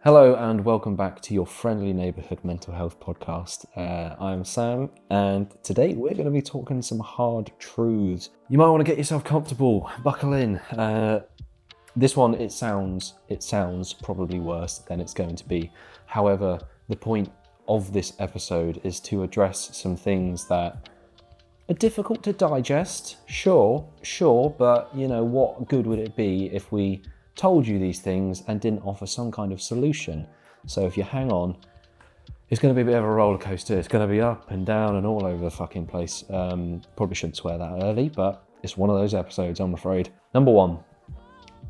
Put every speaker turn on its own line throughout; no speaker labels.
Hello and welcome back to your friendly neighbourhood mental health podcast. I'm Sam, and today we're going to be talking some hard truths. You might want to get yourself comfortable, buckle in. This one, it sounds probably worse than it's going to be. However, the point of this episode is to address some things that are difficult to digest. Sure, but what good would it be if we told you these things and didn't offer some kind of solution? So if you hang on, it's going to be a bit of a roller coaster. It's going to be up and down and all over the fucking place. Probably shouldn't swear that early, but it's one of those episodes, I'm afraid. Number one,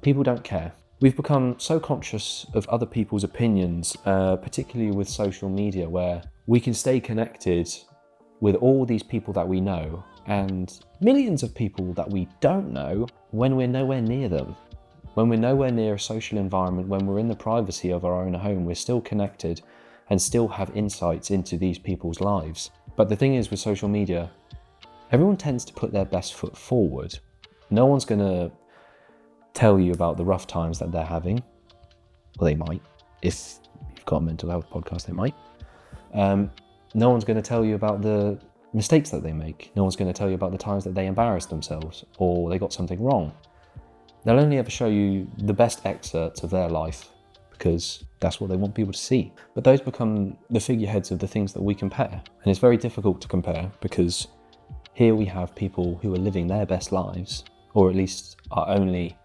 people don't care. We've become so conscious of other people's opinions, particularly with social media, where we can stay connected with all these people that we know and millions of people that we don't know when we're nowhere near them. When we're nowhere near a social environment, when we're in the privacy of our own home, we're still connected and still have insights into these people's lives. But the thing is with social media, everyone tends to put their best foot forward. No one's going to tell you about the rough times that they're having. Well, they might. If you've got a mental health podcast, they might. No one's going to tell you about the mistakes that they make. No one's going to tell you about the times that they embarrass themselves or they got something wrong. They'll only ever show you the best excerpts of their life because that's what they want people to see. But those become the figureheads of the things that we compare. And it's very difficult to compare because here we have people who are living their best lives, or at least are only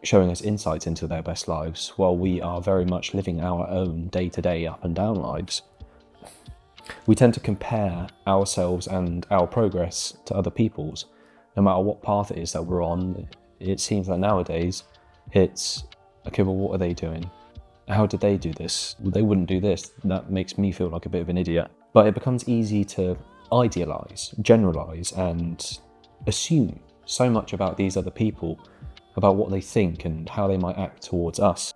showing us insights into their best lives, while we are very much living our own day-to-day up and down lives. We tend to compare ourselves and our progress to other people's, no matter what path it is that we're on. It seems like nowadays it's, okay, well, what are they doing? How did they do this? Well, they wouldn't do this. That makes me feel like a bit of an idiot. But it becomes easy to idealise, generalise, and assume so much about these other people, about what they think and how they might act towards us.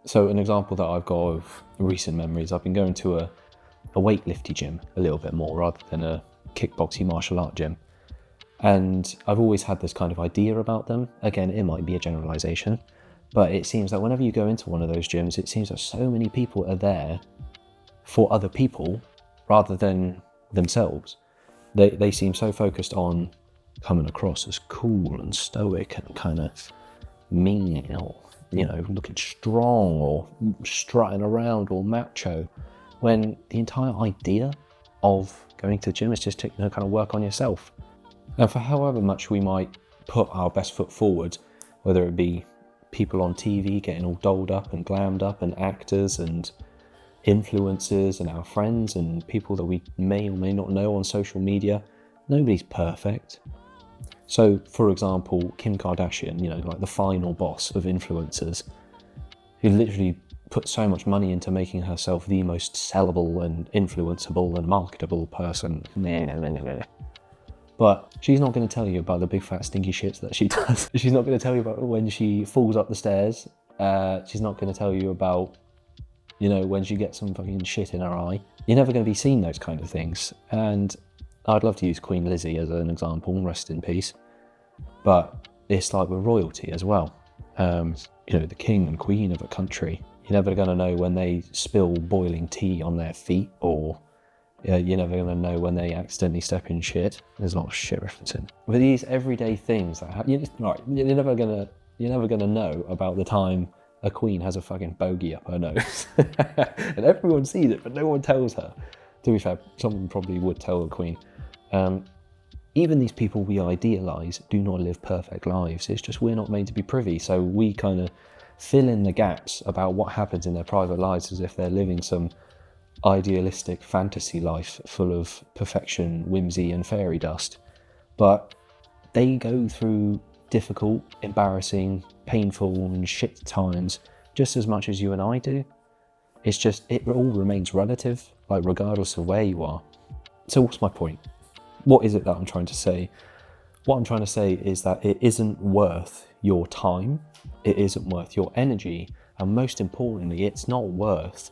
So an example that I've got of recent memories, I've been going to a weightlifting gym a little bit more rather than a kickboxing martial art gym. And I've always had this kind of idea about them. Again, it might be a generalization, but it seems that whenever you go into one of those gyms, it seems that so many people are there for other people rather than themselves. They seem so focused on coming across as cool and stoic and kind of mean, or, looking strong or strutting around or macho, when the entire idea of going to the gym is just to kind of work on yourself. And for however much we might put our best foot forward, whether it be people on TV getting all dolled up and glammed up, and actors and influencers and our friends and people that we may or may not know on social media, nobody's perfect. So, for example, Kim Kardashian, like the final boss of influencers, who literally put so much money into making herself the most sellable and influenceable and marketable person. But she's not going to tell you about the big fat stinky shits that she does. She's not going to tell you about when she falls up the stairs. She's not going to tell you about, when she gets some fucking shit in her eye. You're never going to be seeing those kind of things. And I'd love to use Queen Lizzie as an example, rest in peace. But it's like with royalty as well. The king and queen of a country. You're never going to know when they spill boiling tea on their feet, or you're never going to know when they accidentally step in shit. There's a lot of shit referencing. But these everyday things that happen, you're never going to know about the time a queen has a fucking bogey up her nose. And everyone sees it, but no one tells her. To be fair, someone probably would tell the queen. Even these people we idealise do not live perfect lives. It's just we're not made to be privy, so we kind of fill in the gaps about what happens in their private lives as if they're living some idealistic fantasy life full of perfection, whimsy and fairy dust. But they go through difficult, embarrassing, painful and shit times just as much as you and I do. It's just, it all remains relative, regardless of where you are. So what's my point? What is it that I'm trying to say? What I'm trying to say is that it isn't worth your time, it isn't worth your energy, and most importantly, it's not worth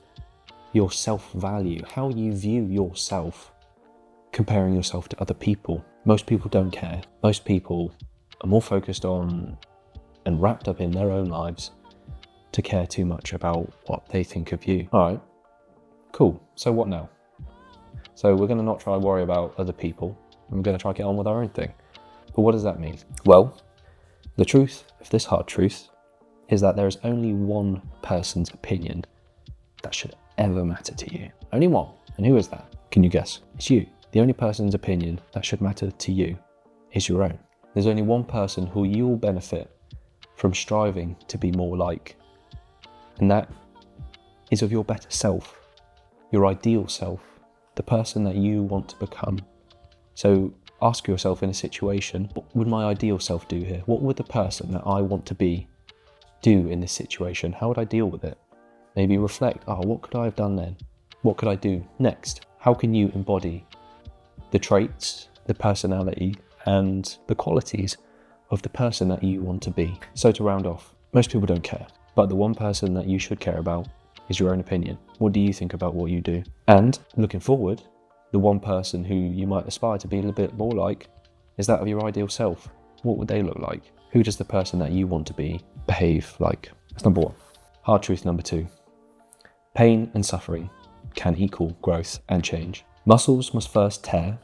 your self-value, how you view yourself, comparing yourself to other people. Most people don't care. Most people are more focused on and wrapped up in their own lives to care too much about what they think of you. All right, cool. So what now? So we're going to not try to worry about other people. And we're going to try to get on with our own thing. But what does that mean? Well, the truth of this hard truth is that there is only one person's opinion that should ever matter to you. Only one. And who is that? Can you guess? It's you. The only person's opinion that should matter to you is your own. There's only one person who you will benefit from striving to be more like. And that is of your better self, your ideal self, the person that you want to become. So ask yourself in a situation, what would my ideal self do here? What would the person that I want to be do in this situation? How would I deal with it? Maybe reflect, what could I have done then? What could I do next? How can you embody the traits, the personality, and the qualities of the person that you want to be? So to round off, most people don't care, but the one person that you should care about is your own opinion. What do you think about what you do? And looking forward, the one person who you might aspire to be a little bit more like is that of your ideal self. What would they look like? Who does the person that you want to be behave like? That's number one. Hard truth number two. Pain and suffering can equal growth and change. Muscles must first tear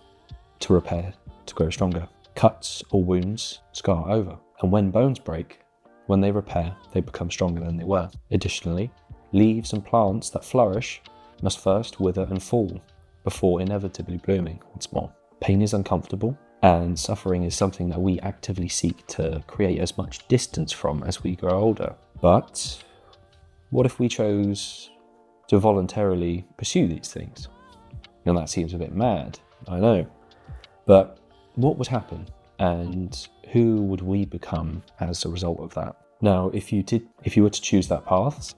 to repair to grow stronger. Cuts or wounds scar over. And when bones break, when they repair, they become stronger than they were. Additionally, leaves and plants that flourish must first wither and fall before inevitably blooming once more. Pain is uncomfortable, and suffering is something that we actively seek to create as much distance from as we grow older. But what if we chose to voluntarily pursue these things? And that seems a bit mad, I know. But what would happen, and who would we become as a result of that? Now, if you were to choose that path,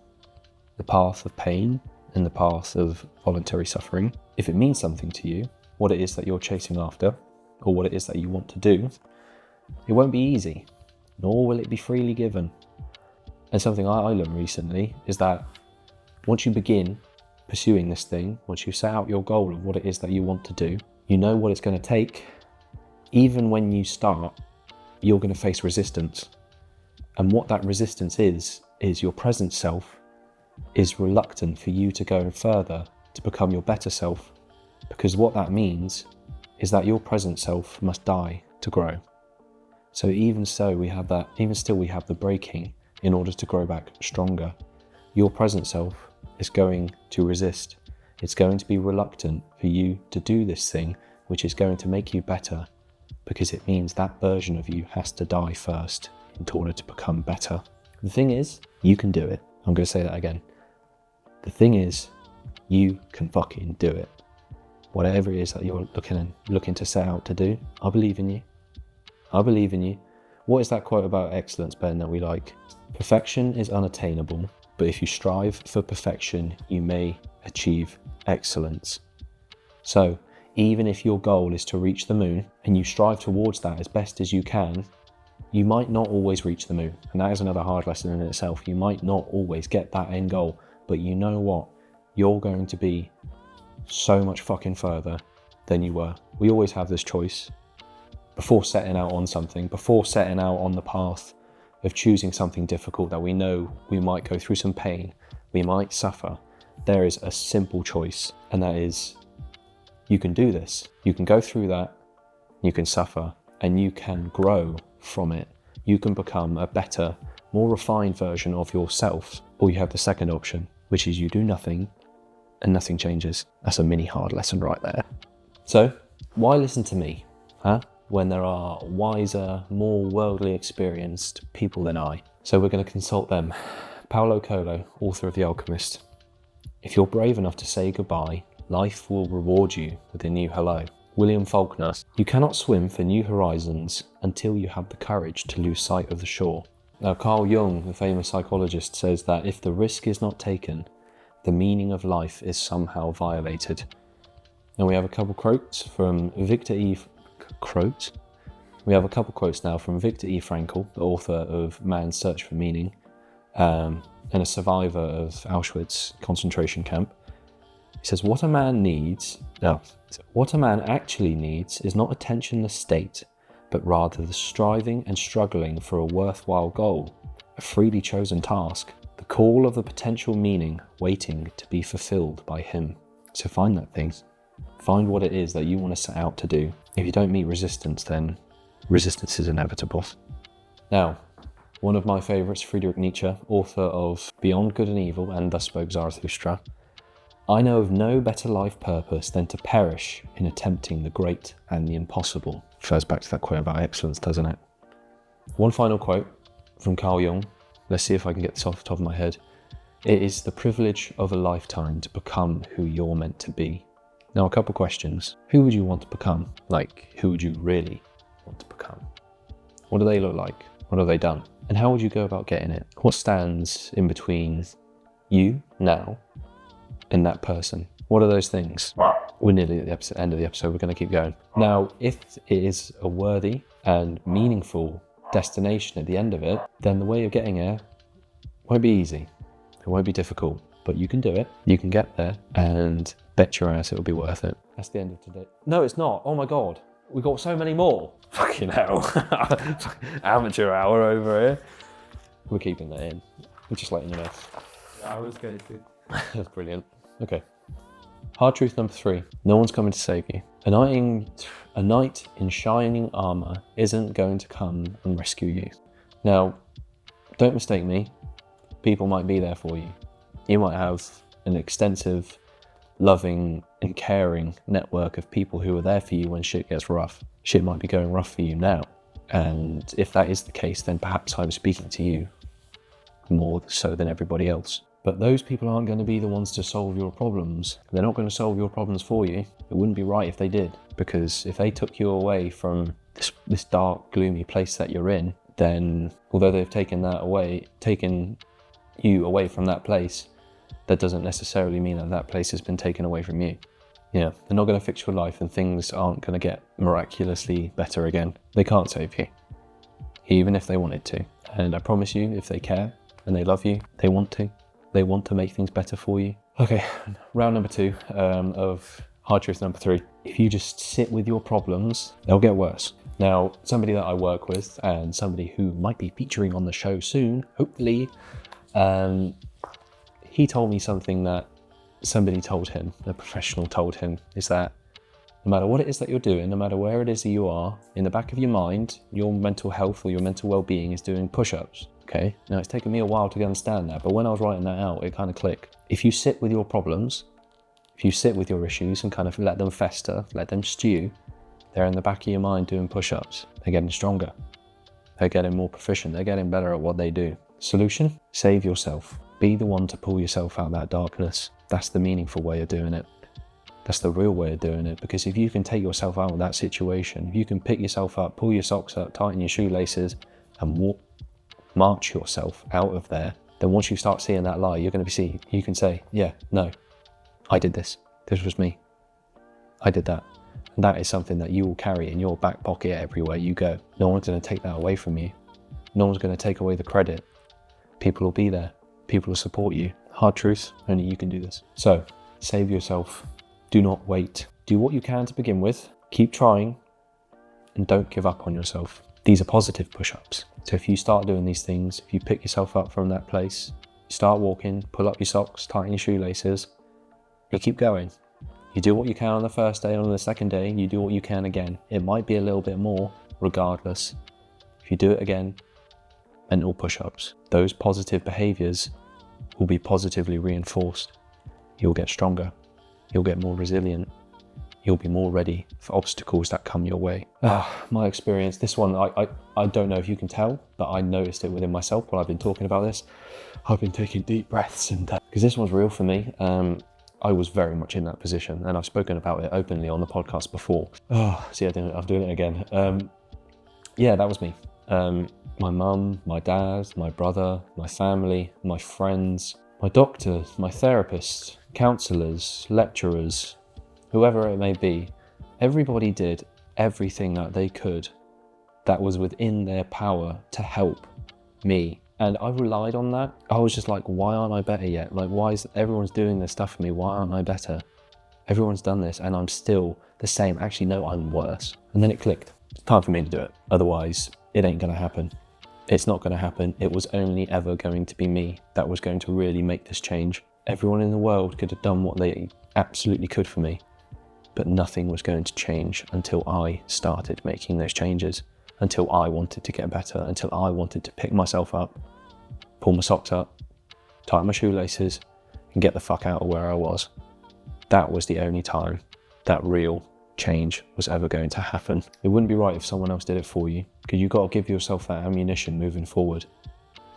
the path of pain and the path of voluntary suffering, if it means something to you, what it is that you're chasing after, or what it is that you want to do, it won't be easy, nor will it be freely given. And something I learned recently is that once you begin pursuing this thing, once you set out your goal of what it is that you want to do, you know what it's going to take. Even when you start, you're going to face resistance. And what that resistance is your present self is reluctant for you to go further to become your better self, because what that means is that your present self must die to grow. So even still we have the breaking in order to grow back stronger. Your present self is going to resist. It's going to be reluctant for you to do this thing, which is going to make you better, because it means that version of you has to die first in order to become better. The thing is, you can do it. I'm going to say that again. The thing is, you can fucking do it. Whatever it is that you're looking to set out to do, I believe in you. I believe in you. What is that quote about excellence, Ben, that we like? Perfection is unattainable, but if you strive for perfection, you may achieve excellence. So, even if your goal is to reach the moon, and you strive towards that as best as you can, you might not always reach the moon. And that is another hard lesson in itself. You might not always get that end goal, but you know what? You're going to be so much fucking further than you were. We always have this choice before setting out on something, before setting out on the path of choosing something difficult that we know we might go through some pain, we might suffer. There is a simple choice, and that is, you can do this. You can go through that, you can suffer, and you can grow from it. You can become a better, more refined version of yourself. Or you have the second option, which is you do nothing and nothing changes. That's a mini hard lesson right there. So, why listen to me, when there are wiser, more worldly experienced people than I? So we're going to consult them. Paulo Coelho, author of The Alchemist. If you're brave enough to say goodbye, life will reward you with a new hello. William Faulkner, you cannot swim for new horizons until you have the courage to lose sight of the shore. Now, Carl Jung, the famous psychologist, says that if the risk is not taken, the meaning of life is somehow violated. And we have a couple quotes from Viktor E. We have a couple quotes now from Viktor E. Frankl, the author of Man's Search for Meaning, and a survivor of Auschwitz concentration camp. He says, what a man actually needs is not attentionless state, but rather the striving and struggling for a worthwhile goal, a freely chosen task, the call of the potential meaning waiting to be fulfilled by him. So find that thing. Find what it is that you want to set out to do. If you don't meet resistance, then resistance is inevitable. Now, one of my favourites, Friedrich Nietzsche, author of Beyond Good and Evil and Thus Spoke Zarathustra. I know of no better life purpose than to perish in attempting the great and the impossible. Refers back to that quote about excellence, doesn't it? One final quote from Carl Jung. Let's see if I can get this off the top of my head. It is the privilege of a lifetime to become who you're meant to be. Now, a couple questions. Who would you want to become? Like, who would you really want to become? What do they look like? What have they done? And how would you go about getting it? What stands in between you now and that person? What are those things? We're nearly at the end of the episode. We're going to keep going. Now, if it is a worthy and meaningful destination at the end of it, then the way of getting there won't be easy. It won't be difficult, but you can do it. You can get there, and bet your ass it'll be worth it. That's the end of today. No, it's not. Oh my God. We've got so many more. Fucking hell. Amateur hour over here. We're keeping that in. We're just letting you know.
I was going to.
That's brilliant. Okay. Hard truth number 3. No one's coming to save you. A knight in shining armour isn't going to come and rescue you. Now, don't mistake me. People might be there for you. You might have an extensive, loving and caring network of people who are there for you when shit gets rough. Shit might be going rough for you now. And if that is the case, then perhaps I'm speaking to you more so than everybody else. But those people aren't going to be the ones to solve your problems. They're not going to solve your problems for you. It wouldn't be right if they did. Because if they took you away from this dark, gloomy place that you're in, then although they've taken you away from that place, that doesn't necessarily mean that that place has been taken away from you. Yeah, they're not going to fix your life and things aren't going to get miraculously better again. They can't save you, even if they wanted to. And I promise you, if they care and they love you, they want to make things better for you. Okay, round number 2 of hard truth number 3. If you just sit with your problems, they'll get worse. Now, somebody that I work with and somebody who might be featuring on the show soon, hopefully, he told me something that somebody told him, a professional told him, is that no matter what it is that you're doing, no matter where it is that you are, in the back of your mind, your mental health or your mental well-being is doing push-ups, okay? Now, it's taken me a while to understand that, but when I was writing that out, it kind of clicked. If you sit with your problems, if you sit with your issues and kind of let them fester, let them stew, they're in the back of your mind doing push-ups. They're getting stronger. They're getting more proficient. They're getting better at what they do. Solution? Save yourself. Be the one to pull yourself out of that darkness. That's the meaningful way of doing it. That's the real way of doing it. Because if you can take yourself out of that situation, if you can pick yourself up, pull your socks up, tighten your shoelaces, and march yourself out of there, then once you start seeing that light, you can say, yeah, no, I did this. This was me. I did that. And that is something that you will carry in your back pocket everywhere you go. No one's going to take that away from you. No one's going to take away the credit. People will be there. People will support you. Hard truth, only you can do this. So, save yourself. Do not wait. Do what you can to begin with. Keep trying. And don't give up on yourself. These are positive push-ups. So if you start doing these things, if you pick yourself up from that place, start walking, pull up your socks, tighten your shoelaces, you keep going. You do what you can on the first day, and on the second day, you do what you can again. It might be a little bit more, regardless. If you do it again, mental push-ups. Those positive behaviors will be positively reinforced. You'll get stronger. You'll get more resilient. You'll be more ready for obstacles that come your way. My experience, this one, I don't know if you can tell, but I noticed it within myself while I've been talking about this. I've been taking deep breaths, and because this one's real for me. I was very much in that position, and I've spoken about it openly on the podcast before. See, I'm doing it again. Yeah, that was me. My mum, my dad, my brother, my family, my friends, my doctor, my therapist, counsellors, lecturers, whoever it may be, everybody did everything that they could that was within their power to help me. And I relied on that. I was just like, why aren't I better yet? Like, why is everyone's doing this stuff for me? Why aren't I better? Everyone's done this and I'm still the same. Actually, no, I'm worse. And then it clicked. It's time for me to do it. Otherwise, it ain't gonna happen. It's not going to happen. It was only ever going to be me that was going to really make this change. Everyone in the world could have done what they absolutely could for me, but nothing was going to change until I started making those changes, until I wanted to get better, until I wanted to pick myself up, pull my socks up, tie my shoelaces, and get the fuck out of where I was. That was the only time that real change was ever going to happen. It wouldn't be right if someone else did it for you, because you've got to give yourself that ammunition moving forward.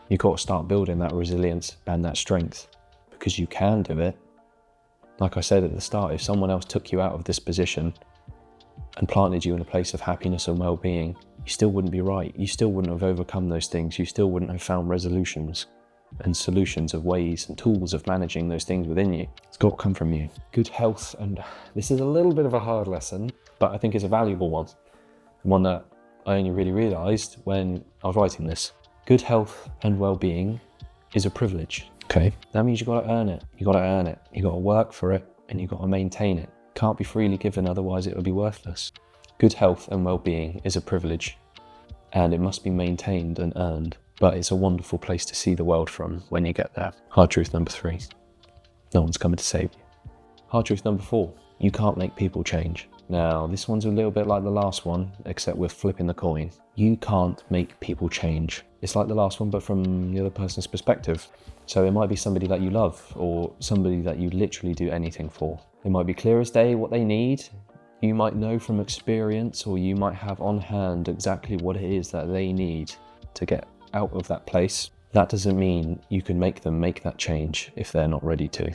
You've got to start building that resilience and that strength, because you can do it. Like I said at the start, if someone else took you out of this position and planted you in a place of happiness and well-being, you still wouldn't be right. You still wouldn't have overcome those things. You still wouldn't have found resolutions and solutions of ways and tools of managing those things within you. It's got to come from you. Good health, and this is a little bit of a hard lesson, but I think it's a valuable one. And one that I only really realised when I was writing this. Good health and well-being is a privilege. Okay, that means you got to earn it. You got to earn it. You got to work for it, and you got to maintain it. Can't be freely given, otherwise it would be worthless. Good health and well-being is a privilege, and it must be maintained and earned. But it's a wonderful place to see the world from when you get there. Hard truth number 3, no one's coming to save you. Hard truth number 4, you can't make people change. Now, this one's a little bit like the last one, except we're flipping the coin. You can't make people change. It's like the last one, but from the other person's perspective. So it might be somebody that you love, or somebody that you literally do anything for. It might be clear as day what they need. You might know from experience, or you might have on hand exactly what it is that they need to get out of that place. That doesn't mean you can make them make that change if they're not ready to,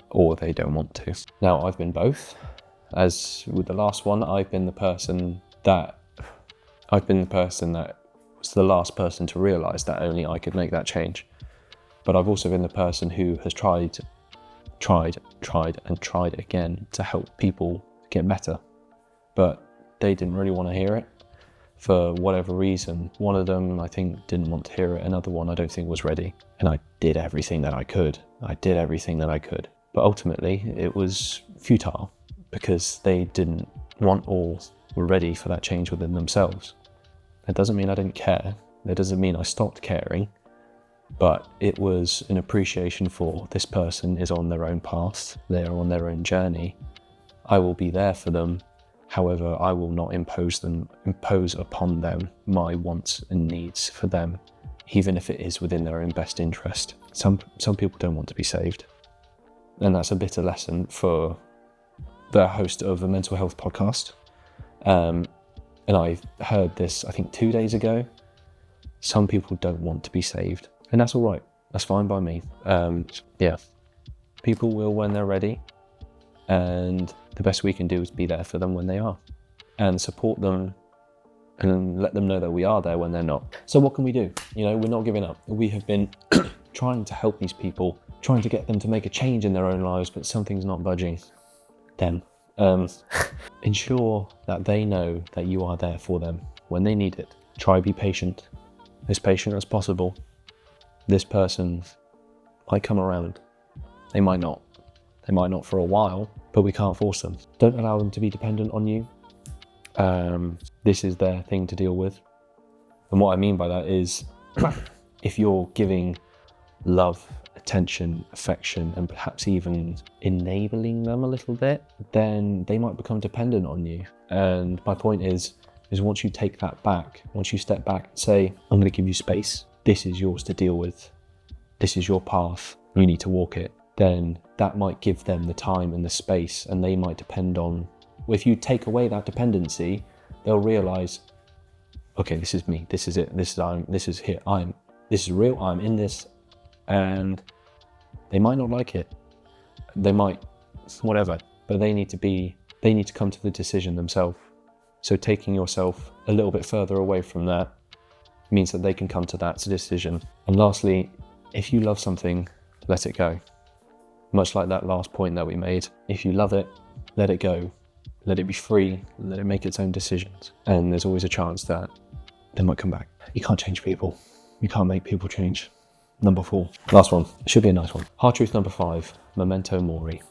or they don't want to. Now, I've been both. As with the last one, I've been the person that was the last person to realise that only I could make that change. But I've also been the person who has tried again to help people get better. But they didn't really want to hear it for whatever reason. One of them, I think, didn't want to hear it. Another one, I don't think, was ready. And I did everything that I could. But ultimately, it was futile because they didn't want or were ready for that change within themselves. That doesn't mean I didn't care. That doesn't mean I stopped caring. But it was an appreciation for this person is on their own path. They are on their own journey. I will be there for them. However, I will not impose upon them my wants and needs for them, even if it is within their own best interest. Some people don't want to be saved. And that's a bitter lesson for the host of a mental health podcast. And I heard this, I think 2 days ago. Some people don't want to be saved. And that's all right. That's fine by me. People will when they're ready. And the best we can do is be there for them when they are, and support them and let them know that we are there when they're not. So what can we do? We're not giving up. We have been trying to help these people, trying to get them to make a change in their own lives, but something's not budging them. Ensure that they know that you are there for them when they need it. Try to be patient, as patient as possible. This person might come around. They might not. They might not for a while, but we can't force them. Don't allow them to be dependent on you. This is their thing to deal with. And what I mean by that is, if you're giving love, attention, affection, and perhaps even enabling them a little bit, then they might become dependent on you. And my point is once you take that back, once you step back and say, I'm going to give you space, this is yours to deal with, this is your path, you need to walk it, then that might give them the time and the space, and they might depend on, if you take away that dependency, they'll realise, okay, this is me, this is it, this is real, I'm in this, and they might not like it, they might, whatever, but they need to come to the decision themselves. So taking yourself a little bit further away from that means that they can come to that decision. And lastly, if you love something, let it go. Much like that last point that we made, if you love it, let it go. Let it be free, let it make its own decisions. And there's always a chance that they might come back. You can't change people. You can't make people change. Number 4, last one, should be a nice one. Hard truth number 5, memento mori.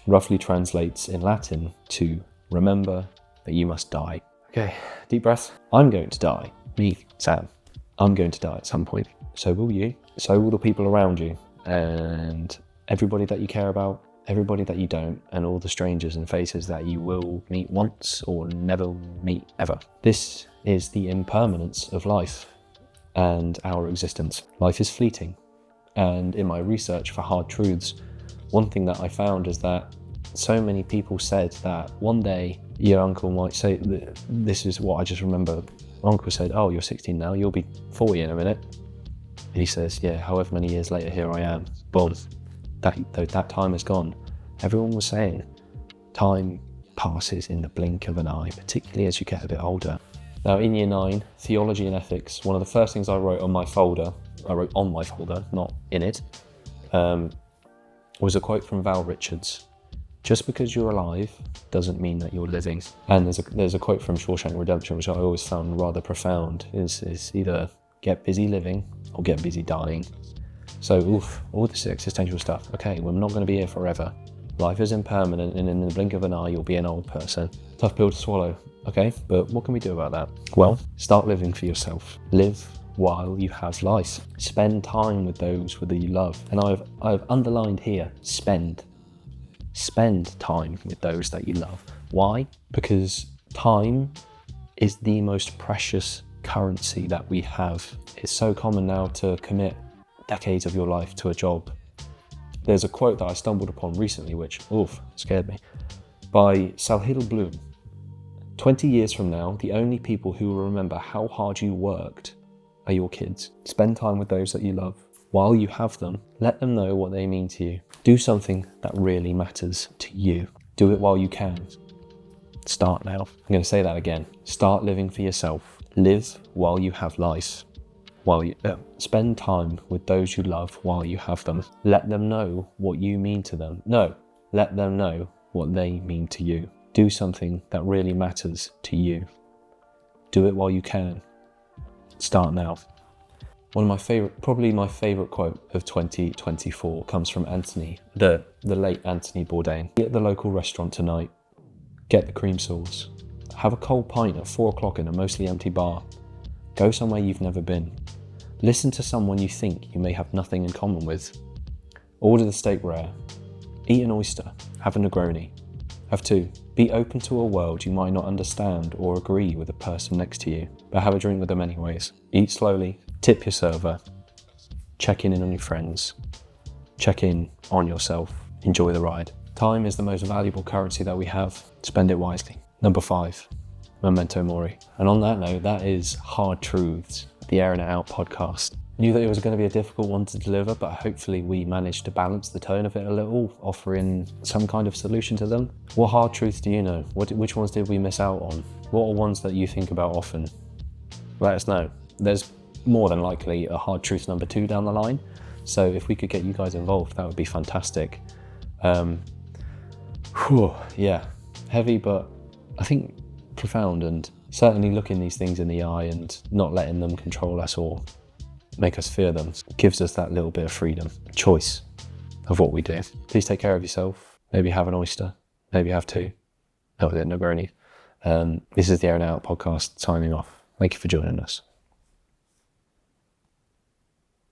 Roughly translates in Latin to remember that you must die. Okay, deep breath. I'm going to die. Me, Sam. I'm going to die at some point. So will you. So will the people around you, and everybody that you care about, everybody that you don't, and all the strangers and faces that you will meet once or never meet ever. This is the impermanence of life and our existence. Life is fleeting. And in my research for hard truths, one thing that I found is that so many people said that one day your uncle might say, this is what I just remember. My uncle said, oh, you're 16 now, you'll be 40 in a minute. And he says, yeah, however many years later, here I am. Boom. That time is gone. Everyone was saying time passes in the blink of an eye, particularly as you get a bit older. Now in year 9, theology and ethics, one of the first things I wrote on my folder, not in it, was a quote from Val Richards. Just because you're alive doesn't mean that you're living. And there's a quote from Shawshank Redemption, which I always found rather profound, is either get busy living or get busy dying. So, all this existential stuff. Okay, we're not going to be here forever. Life is impermanent, and in the blink of an eye, you'll be an old person. Tough pill to swallow, okay? But what can we do about that? Well, start living for yourself. Live while you have life. Spend time with those that you love. And I've underlined here, spend. Spend time with those that you love. Why? Because time is the most precious currency that we have. It's so common now to commit decades of your life to a job. There's a quote that I stumbled upon recently, which, scared me, by Salhil Bloom. 20 years from now, the only people who will remember how hard you worked are your kids. Spend time with those that you love. While you have them, let them know what they mean to you. Do something that really matters to you. Do it while you can. Start now. I'm going to say that again. Start living for yourself. Live while you have life. Spend time with those you love while you have them. Let them know what you mean to them. No, let them know what they mean to you. Do something that really matters to you. Do it while you can. Start now. One of my favorite quote of 2024 comes from Anthony, the late Anthony Bourdain. Be at the local restaurant tonight. Get the cream sauce. Have a cold pint at 4 o'clock in a mostly empty bar. Go somewhere you've never been. Listen to someone you think you may have nothing in common with. Order the steak rare. Eat an oyster. Have a Negroni. Have 2. Be open to a world you might not understand or agree with the person next to you, but have a drink with them anyways. Eat slowly. Tip your server. Check in on your friends. Check in on yourself. Enjoy the ride. Time is the most valuable currency that we have. Spend it wisely. Number 5. Memento Mori. And on that note, that is Hard Truths, the Airing It Out podcast. I knew that it was going to be a difficult one to deliver, but hopefully we managed to balance the tone of it a little, offering some kind of solution to them. What hard truths do you know? Which ones did we miss out on? What are ones that you think about often? Let us know. There's more than likely a hard truth number 2 down the line. So if we could get you guys involved, that would be fantastic. Yeah, heavy, but I think profound, and certainly looking these things in the eye and not letting them control us or make us fear them gives us that little bit of freedom, choice of what we do. Please take care of yourself. Maybe have an oyster, maybe have 2. That was it, Negroni. This is the Airing It Out podcast signing off. Thank you for joining us.